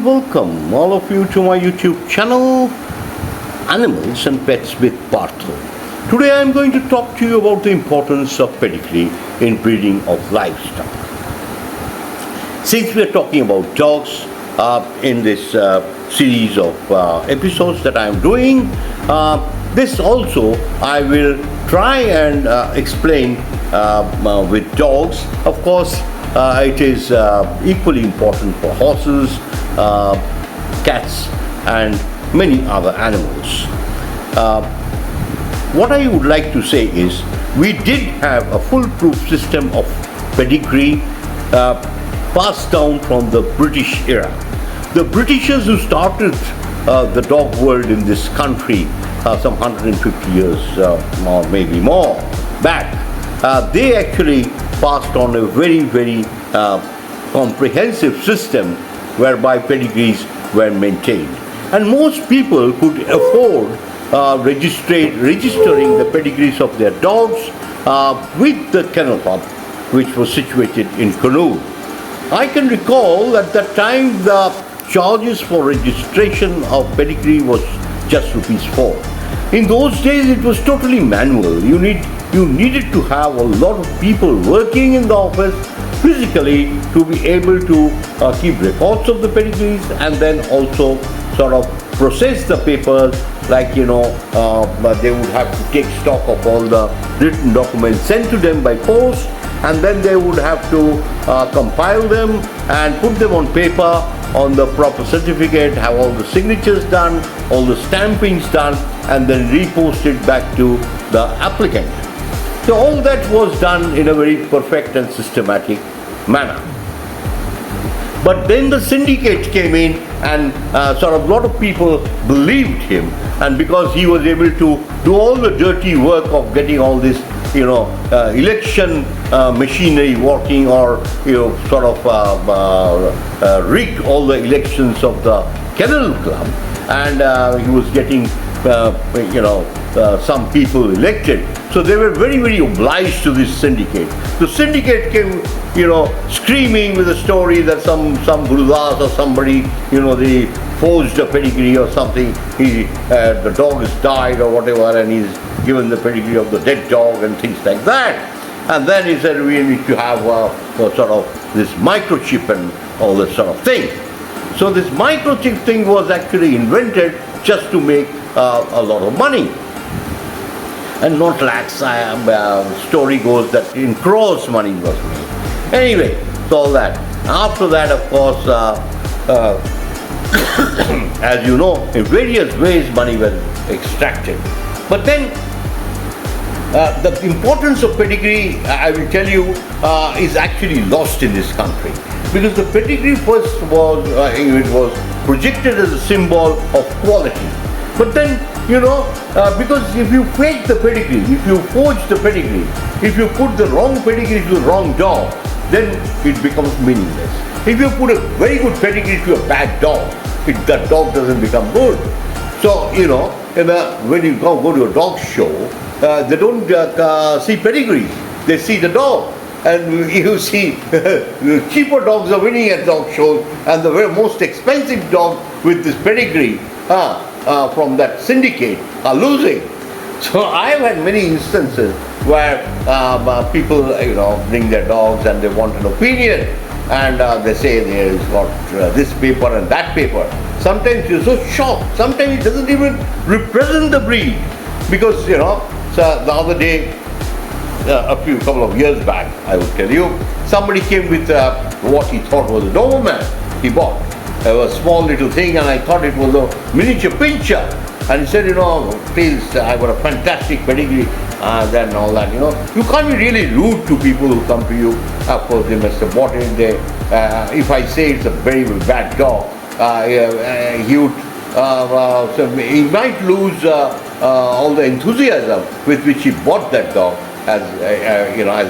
welcome all of you to my YouTube channel, Animals and Pets with Partha. Today I am going to talk to you about the importance of pedigree in breeding of livestock. Since we are talking about dogs in this series of episodes that I am doing, this also I will try and explain with dogs. Of course, it is equally important for horses, cats, and many other animals. What I would like to say is, we did have a foolproof system of pedigree passed down from the British era. The Britishers who started the dog world in this country some 150 years or maybe more back, they actually passed on a very comprehensive system whereby pedigrees were maintained. And most people could afford registering the pedigrees of their dogs with the kennel club, which was situated in Kannur. I can recall at that time the charges for registration of pedigree was just ₹4. In those days it was totally manual. You needed to have a lot of people working in the office physically to be able to keep records of the pedigrees and then also sort of process the papers, like but they would have to take stock of all the written documents sent to them by post, and then they would have to compile them and put them on paper on the proper certificate, have all the signatures done, all the stampings done, and then repost it back to the applicant. So all that was done in a very perfect and systematic manner. But then the syndicate came in, and sort of a lot of people believed him, and because he was able to do all the dirty work of getting all this election machinery working, or sort of rig all the elections of the kennel club, and he was getting some people elected. So they were very obliged to this syndicate. The syndicate came screaming with a story that some Gurudas or somebody, they forged a pedigree or something. The dog has died or whatever, and he's given the pedigree of the dead dog and things like that. And then he said, we need to have sort of this microchip and all this sort of thing. So this microchip thing was actually invented just to make a lot of money. And not lakhs, story goes that in crores money was made. Anyway, so all that. After that, of course, as you know, in various ways money was extracted. But then the importance of pedigree, I will tell you, is actually lost in this country. Because the pedigree first was, it was projected as a symbol of quality. But then, because if you fake the pedigree, if you forge the pedigree, if you put the wrong pedigree to the wrong dog, then it becomes meaningless. If you put a very good pedigree to a bad dog, that dog doesn't become good. So, when you go to a dog show, they don't see pedigrees, they see the dog. And you see, the cheaper dogs are winning at dog shows, and the very most expensive dog with this pedigree from that syndicate are losing. So I've had many instances where people, bring their dogs and they want an opinion, and they say there is got this paper and that paper. Sometimes you're so shocked. Sometimes it doesn't even represent the breed, because so the other day, couple of years back, I would tell you, somebody came with what he thought was a Doberman. He bought a small little thing, and I thought it was a miniature pincher. And he said, please, I've got a fantastic pedigree, then all that, You can't be really rude to people who come to you. Of course, they must have bought it. If I say it's a very bad dog, he might lose all the enthusiasm with which he bought that dog as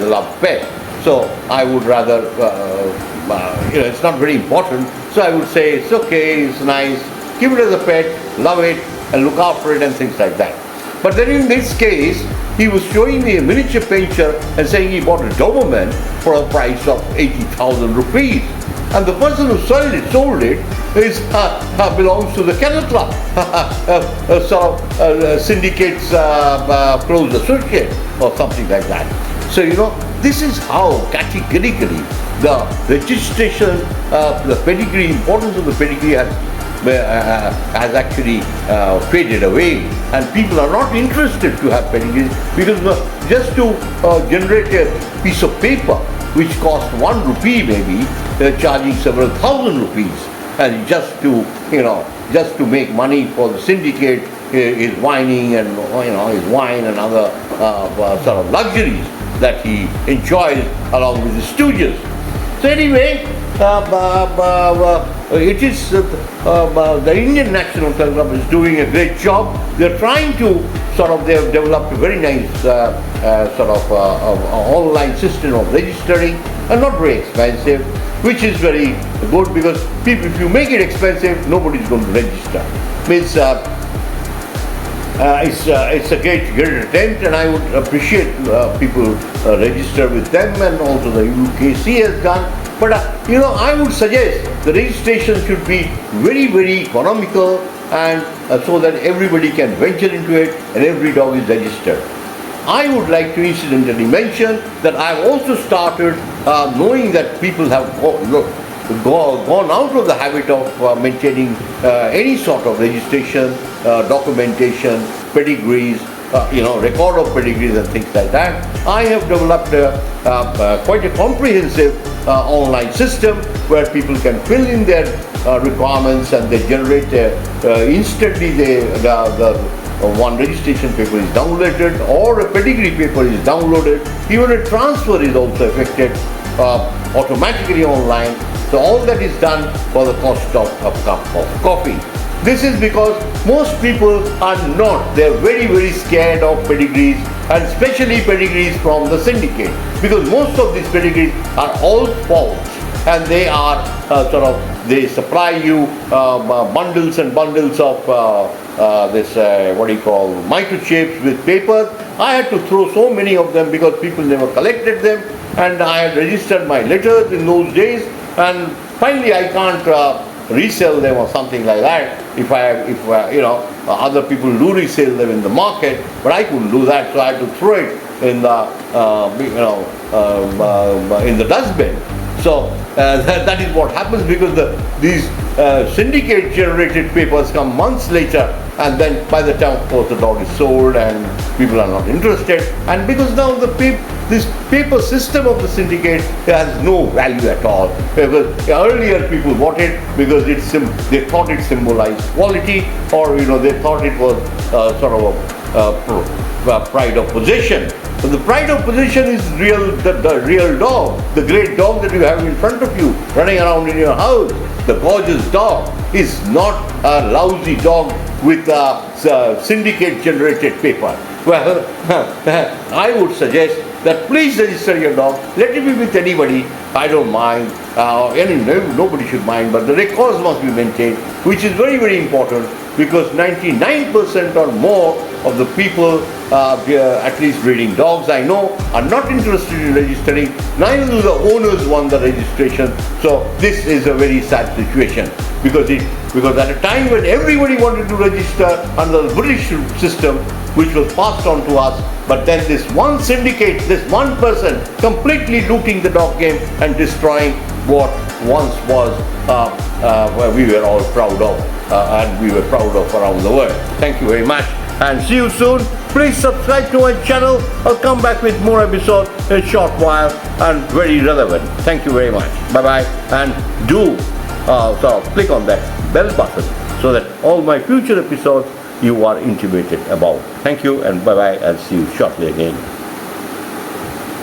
a loved pet. So I would rather, it's not very important. So I would say, it's okay, it's nice, keep it as a pet, love it, and look after it and things like that. But then in this case, he was showing me a miniature pincher and saying he bought a Doberman for a price of 80,000 rupees. And the person who sold it belongs to the Kennel Club, syndicates close associate or something like that. So this is how categorically the registration, the pedigree, importance of the pedigree has actually faded away, and people are not interested to have pedigree because just to generate a piece of paper which costs 1 rupee maybe, they're charging several thousand rupees, and just to make money for the syndicate is whining and his wine and other sort of luxuries that he enjoys along with the stooges. So anyway, it is the Indian National Club is doing a great job. They're trying to they have developed a very nice online system of registering, and not very expensive, which is very good because if you make it expensive, nobody's going to register. Means it's a great attempt, and I would appreciate people register with them, and also the UKC has done. But I would suggest the registration should be very, very economical, and so that everybody can venture into it and every dog is registered. I would like to incidentally mention that I've also started knowing that people have gone out of the habit of maintaining any sort of registration, documentation, pedigrees, record of pedigrees and things like that. I have developed quite a comprehensive online system where people can fill in their requirements, and they generate instantly the one registration paper is downloaded, or a pedigree paper is downloaded. Even a transfer is also effected automatically online. So all that is done for the cost of a cup of coffee. This is because most people are not, they're very, very scared of pedigrees, and especially pedigrees from the syndicate, because most of these pedigrees are all false, and they are they supply you bundles and bundles of microchips with paper. I had to throw so many of them because people never collected them, and I had registered my letters in those days, and finally I can't resell them or something like that. If other people do resell them in the market, but I couldn't do that, so I had to throw it in the in the dustbin. So that is what happens, because these syndicate generated papers come months later, and then by the time, of course, the dog is sold and people are not interested, and because now this paper system of the syndicate has no value at all. Because earlier people bought it because they thought it symbolized quality, or they thought it was a pride of possession. So the pride of possession is the real dog, the great dog that you have in front of you, running around in your house. The gorgeous dog is not a lousy dog with syndicate generated paper. Well, I would suggest that please register your dog. Let it be with anybody. I don't mind. Nobody should mind, but the records must be maintained, which is very, very important, because 99% or more of the people, at least breeding dogs I know, are not interested in registering. Neither do the owners want the registration. So this is a very sad situation, because at a time when everybody wanted to register under the British system, which was passed on to us, but then this one syndicate, this one person, completely looting the dog game and destroying what once was where we were all proud of, and we were proud of around the world. Thank you very much, and see you soon. Please subscribe to my channel. I'll come back with more episodes in a short while, and very relevant. Thank you very much. Bye bye, and do click on that bell button so that all my future episodes you are intimated about. Thank you, and bye bye, and see you shortly again.